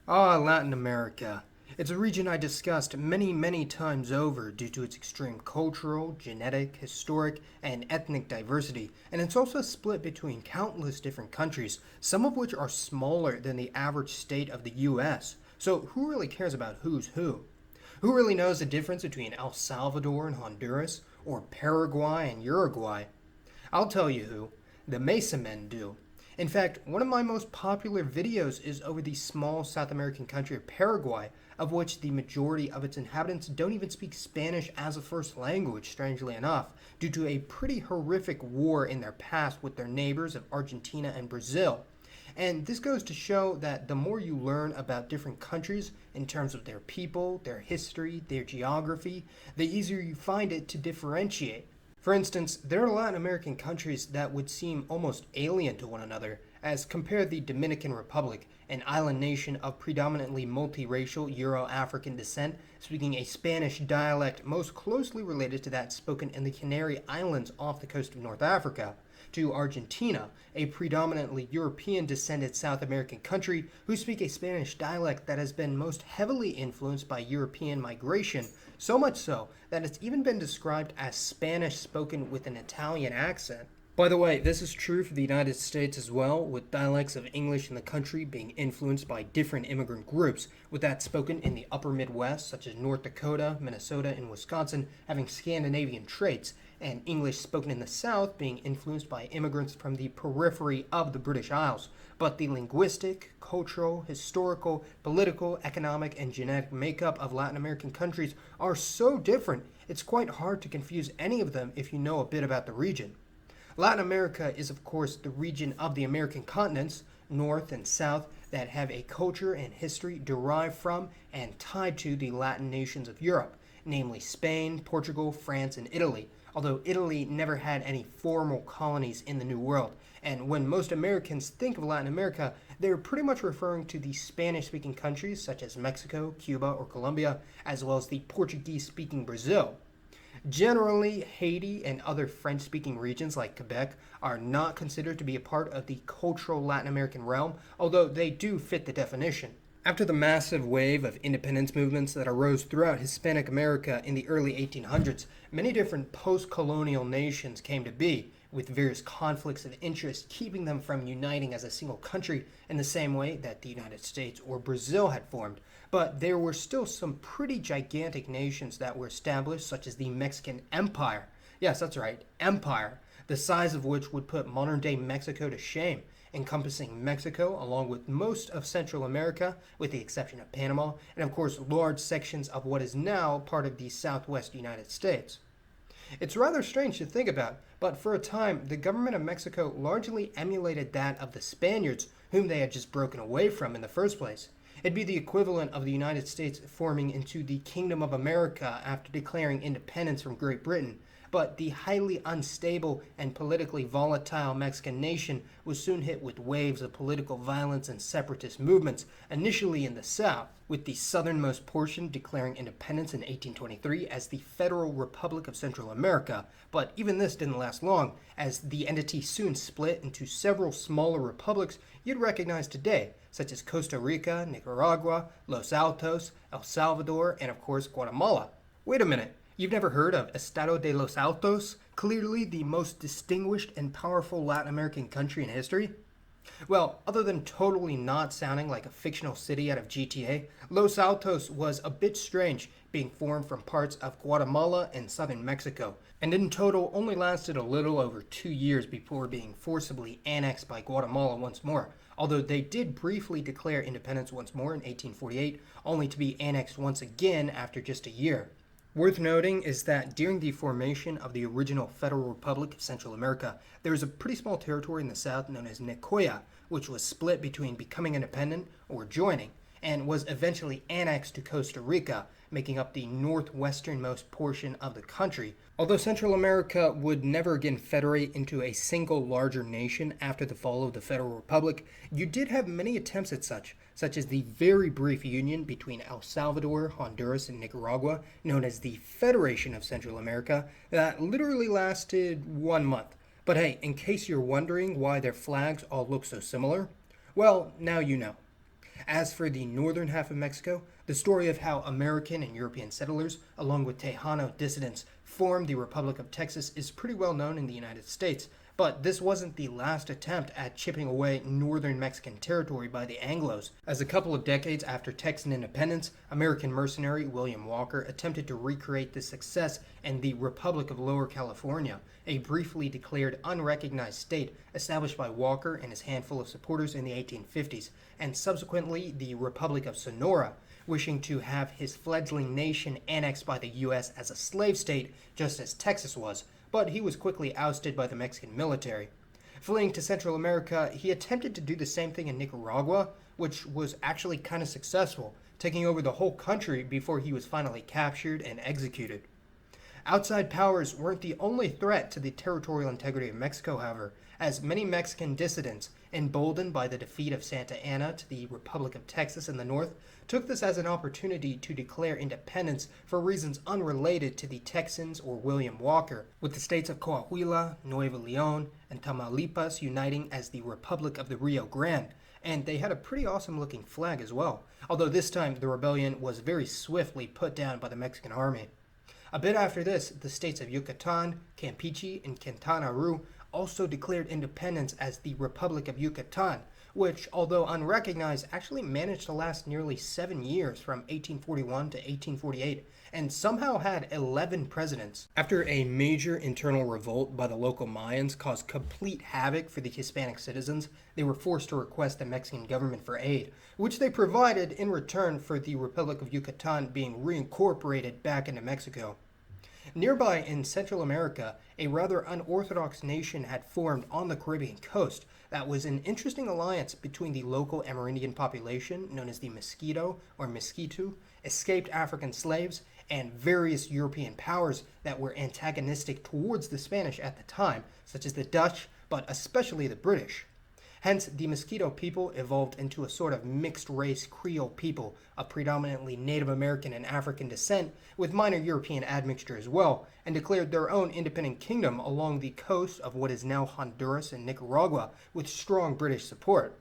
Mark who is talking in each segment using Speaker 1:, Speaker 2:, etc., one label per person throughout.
Speaker 1: Latin America. It's a region I discussed many times over due to its extreme cultural, genetic, historic, and ethnic diversity, and it's also split between countless different countries, some of which are smaller than the average state of the US. So, who really cares about who's who? Who really knows the difference between El Salvador and Honduras, or Paraguay and Uruguay? I'll tell you who. The Masamen do. In fact, one of my most popular videos is over the small South American country of Paraguay, of which the majority of its inhabitants don't even speak Spanish as a first language, strangely enough, due to a pretty horrific war in their past with their neighbors of Argentina and Brazil. And this goes to show that the more you learn about different countries in terms of their people, their history, their geography, the easier you find it to differentiate. For instance, there are Latin American countries that would seem almost alien to one another, as compare the Dominican Republic, an island nation of predominantly multiracial Euro-African descent, speaking a Spanish dialect most closely related to that spoken in the Canary Islands off the coast of North Africa, to Argentina, a predominantly European-descended South American country who speak a Spanish dialect that has been most heavily influenced by European migration, so much so that it's even been described as Spanish spoken with an Italian accent. By the way, this is true for the United States as well, with dialects of English in the country being influenced by different immigrant groups, with that spoken in the upper Midwest, such as North Dakota, Minnesota, and Wisconsin, having Scandinavian traits, and English spoken in the South being influenced by immigrants from the periphery of the British Isles. But the linguistic, cultural, historical, political, economic, and genetic makeup of Latin American countries are so different, it's quite hard to confuse any of them if you know a bit about the region. Latin America is, of course, the region of the American continents, North and South, that have a culture and history derived from and tied to the Latin nations of Europe, namely Spain, Portugal, France, and Italy, although Italy never had any formal colonies in the New World. And when most Americans think of Latin America, they're pretty much referring to the Spanish-speaking countries such as Mexico, Cuba, or Colombia, as well as the Portuguese-speaking Brazil. Generally, Haiti and other French-speaking regions like Quebec are not considered to be a part of the cultural Latin American realm, although they do fit the definition. After the massive wave of independence movements that arose throughout Hispanic America in the early 1800s, many different post-colonial nations came to be, with various conflicts of interest keeping them from uniting as a single country in the same way that the United States or Brazil had formed. But there were still some pretty gigantic nations that were established, such as the Mexican Empire. Yes, that's right, empire, the size of which would put modern-day Mexico to shame, encompassing Mexico along with most of Central America, with the exception of Panama, and of course large sections of what is now part of the southwest United States. It's rather strange to think about, but for a time, the government of Mexico largely emulated that of the Spaniards, whom they had just broken away from in the first place. It'd be the equivalent of the United States forming into the Kingdom of America after declaring independence from Great Britain. But the highly unstable and politically volatile Mexican nation was soon hit with waves of political violence and separatist movements, initially in the south, with the southernmost portion declaring independence in 1823 as the Federal Republic of Central America. But even this didn't last long, as the entity soon split into several smaller republics you'd recognize today, such as Costa Rica, Nicaragua, Los Altos, El Salvador, and of course Guatemala. Wait a minute. You've never heard of Estado De Los Altos, clearly the most distinguished and powerful Latin American country in history? Well, other than totally not sounding like a fictional city out of GTA, Los Altos was a bit strange, being formed from parts of Guatemala and southern Mexico, and in total only lasted a little over 2 years before being forcibly annexed by Guatemala once more, although they did briefly declare independence once more in 1848, only to be annexed once again after just a year. Worth noting is that during the formation of the original Federal Republic of Central America, there was a pretty small territory in the south known as Nicoya, which was split between becoming independent or joining, and was eventually annexed to Costa Rica, making up the northwesternmost portion of the country. Although Central America would never again federate into a single larger nation after the fall of the Federal Republic, you did have many attempts at such as the very brief union between El Salvador, Honduras, and Nicaragua, known as the Federation of Central America, that literally lasted 1 month. But hey, in case you're wondering why their flags all look so similar, well, now you know. As for the northern half of Mexico, the story of how American and European settlers, along with Tejano dissidents, formed the Republic of Texas is pretty well known in the United States. But this wasn't the last attempt at chipping away northern Mexican territory by the Anglos. As a couple of decades after Texan independence, American mercenary William Walker attempted to recreate this success in the Republic of Lower California, a briefly declared unrecognized state established by Walker and his handful of supporters in the 1850s, and subsequently the Republic of Sonora, wishing to have his fledgling nation annexed by the U.S. as a slave state, just as Texas was, but he was quickly ousted by the Mexican military. Fleeing to Central America, he attempted to do the same thing in Nicaragua, which was actually kind of successful, taking over the whole country before he was finally captured and executed. Outside powers weren't the only threat to the territorial integrity of Mexico, however, as many Mexican dissidents, emboldened by the defeat of Santa Anna to the Republic of Texas in the north, took this as an opportunity to declare independence for reasons unrelated to the Texans or William Walker, with the states of Coahuila, Nuevo León, and Tamaulipas uniting as the Republic of the Rio Grande, and they had a pretty awesome looking flag as well, although this time the rebellion was very swiftly put down by the Mexican army. A bit after this, the states of Yucatan, Campeche, and Quintana Roo also declared independence as the Republic of Yucatan, which, although unrecognized, actually managed to last nearly 7 years from 1841 to 1848, and somehow had 11 presidents. After a major internal revolt by the local Mayans caused complete havoc for the Hispanic citizens, they were forced to request the Mexican government for aid, which they provided in return for the Republic of Yucatan being reincorporated back into Mexico. Nearby in Central America, a rather unorthodox nation had formed on the Caribbean coast that was an interesting alliance between the local Amerindian population, known as the Mosquito or Mesquitu, escaped African slaves, and various European powers that were antagonistic towards the Spanish at the time, such as the Dutch, but especially the British. Hence, the Mosquito people evolved into a sort of mixed-race Creole people of predominantly Native American and African descent, with minor European admixture as well, and declared their own independent kingdom along the coast of what is now Honduras and Nicaragua, with strong British support.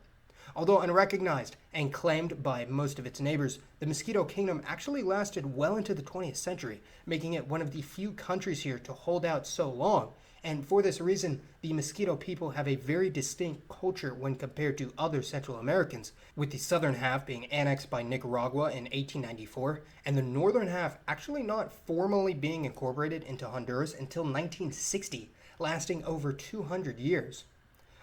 Speaker 1: Although unrecognized and claimed by most of its neighbors, the Mosquito Kingdom actually lasted well into the 20th century, making it one of the few countries here to hold out so long. And for this reason, the Mosquito people have a very distinct culture when compared to other Central Americans, with the southern half being annexed by Nicaragua in 1894, and the northern half actually not formally being incorporated into Honduras until 1960, lasting over 200 years.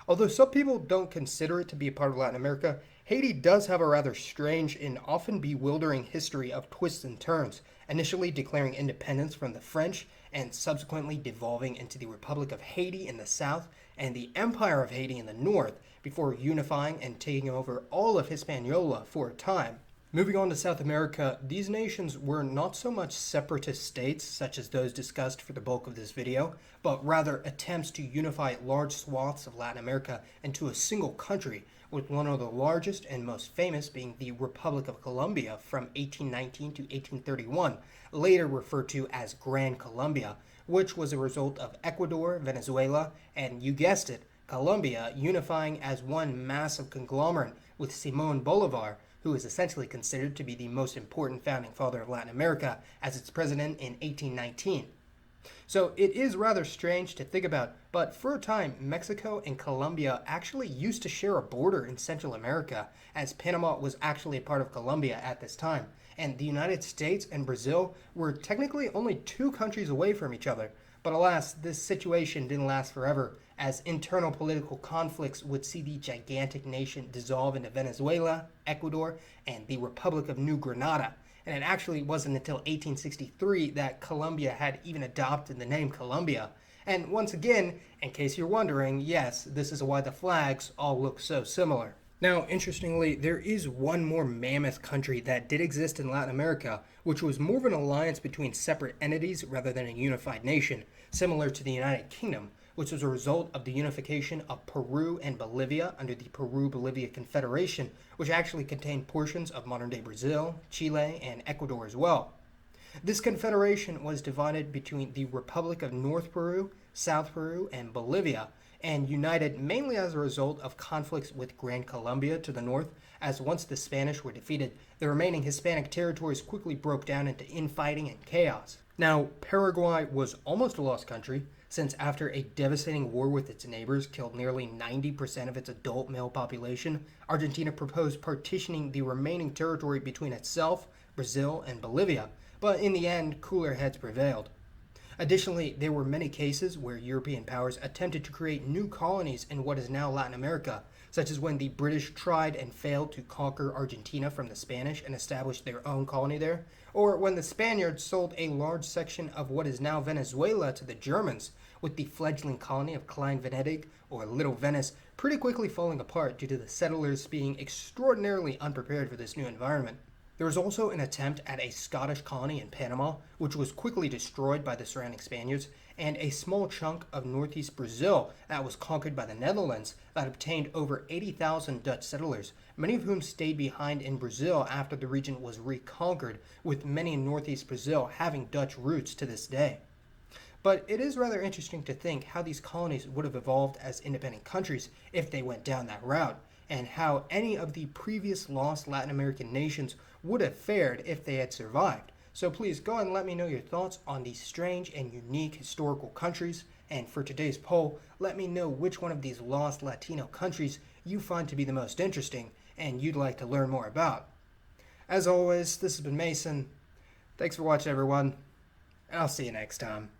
Speaker 1: Although some people don't consider it to be a part of Latin America, Haiti does have a rather strange and often bewildering history of twists and turns, initially declaring independence from the French and subsequently devolving into the Republic of Haiti in the south and the Empire of Haiti in the north, before unifying and taking over all of Hispaniola for a time. Moving on to South America, these nations were not so much separatist states such as those discussed for the bulk of this video, but rather attempts to unify large swaths of Latin America into a single country, with one of the largest and most famous being the Republic of Colombia from 1819 to 1831, later referred to as Gran Colombia, which was a result of Ecuador, Venezuela, and you guessed it, Colombia unifying as one massive conglomerate with Simón Bolívar, who is essentially considered to be the most important founding father of Latin America, as its president in 1819. So it is rather strange to think about, but for a time, Mexico and Colombia actually used to share a border in Central America, as Panama was actually a part of Colombia at this time, and the United States and Brazil were technically only 2 countries away from each other. But alas, this situation didn't last forever, as internal political conflicts would see the gigantic nation dissolve into Venezuela, Ecuador, and the Republic of New Granada. And it actually wasn't until 1863 that Colombia had even adopted the name Colombia. And once again, in case you're wondering, yes, this is why the flags all look so similar. Now, interestingly, there is one more mammoth country that did exist in Latin America, which was more of an alliance between separate entities rather than a unified nation, similar to the United Kingdom, which was a result of the unification of Peru and Bolivia under the Peru-Bolivia Confederation, which actually contained portions of modern-day Brazil, Chile, and Ecuador as well. This confederation was divided between the Republic of North Peru, South Peru, and Bolivia, and united mainly as a result of conflicts with Gran Colombia to the north, as once the Spanish were defeated, the remaining Hispanic territories quickly broke down into infighting and chaos. Now, Paraguay was almost a lost country, since after a devastating war with its neighbors killed nearly 90% of its adult male population, Argentina proposed partitioning the remaining territory between itself, Brazil, and Bolivia, but in the end, cooler heads prevailed. Additionally, there were many cases where European powers attempted to create new colonies in what is now Latin America, such as when the British tried and failed to conquer Argentina from the Spanish and establish their own colony there, or when the Spaniards sold a large section of what is now Venezuela to the Germans, with the fledgling colony of Klein Venedig, or Little Venice, pretty quickly falling apart due to the settlers being extraordinarily unprepared for this new environment. There was also an attempt at a Scottish colony in Panama, which was quickly destroyed by the surrounding Spaniards, and a small chunk of northeast Brazil that was conquered by the Netherlands that obtained over 80,000 Dutch settlers, many of whom stayed behind in Brazil after the region was reconquered, with many in northeast Brazil having Dutch roots to this day. But it is rather interesting to think how these colonies would have evolved as independent countries if they went down that route, and how any of the previous lost Latin American nations would have fared if they had survived. So please go and let me know your thoughts on these strange and unique historical countries, and for today's poll, let me know which one of these lost Latino countries you find to be the most interesting and you'd like to learn more about. As always, this has been Mason. Thanks for watching, everyone, and I'll see you next time.